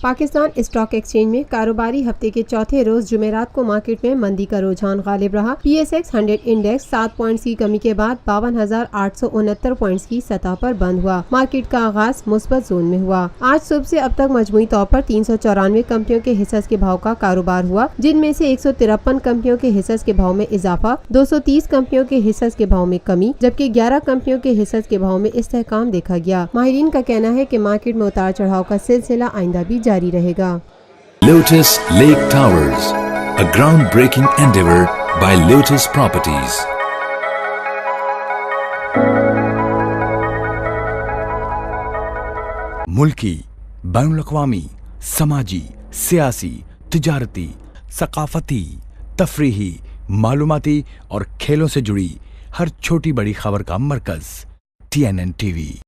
Pakistan stock exchange में कारोबारी हफ्ते के चौथे रोज जुमेरात को मार्केट में मंदी का रुझान गालिब रहा। PSX 100 इंडेक्स 7 पॉइंट्स की कमी के बाद 52,869 पॉइंट्स की सतह पर बंद हुआ। मार्केट का आगाज मुस्बत जोन में हुआ। आज सुबह से अब तक मजमूई तौर पर 394 कंपनियों के हिस्सों के भाव का कारोबार हुआ, जिनमें से 153 कंपनियों के हिस्सों के भाव में इजाफा, 230 कंपनियों के हिस्सों के भाव में कमी, जबकि 11 कंपनियों के हिस्सों के भाव में इस्तेहकाम देखा गया। माहिरीन का कहना है कि मार्केट में उतार चढ़ाव का सिलसिला आइंदा भी जारी रहेगा। Lotus Lake Towers, a groundbreaking endeavor by Lotus Properties. मुल्की, बैनुल-अक़वामी, समाजी, सियासी, तिजारती, सकाफती, तफरीही, मालूमाती और खेलों से जुड़ी हर छोटी बड़ी खबर का मरकज TNN TV।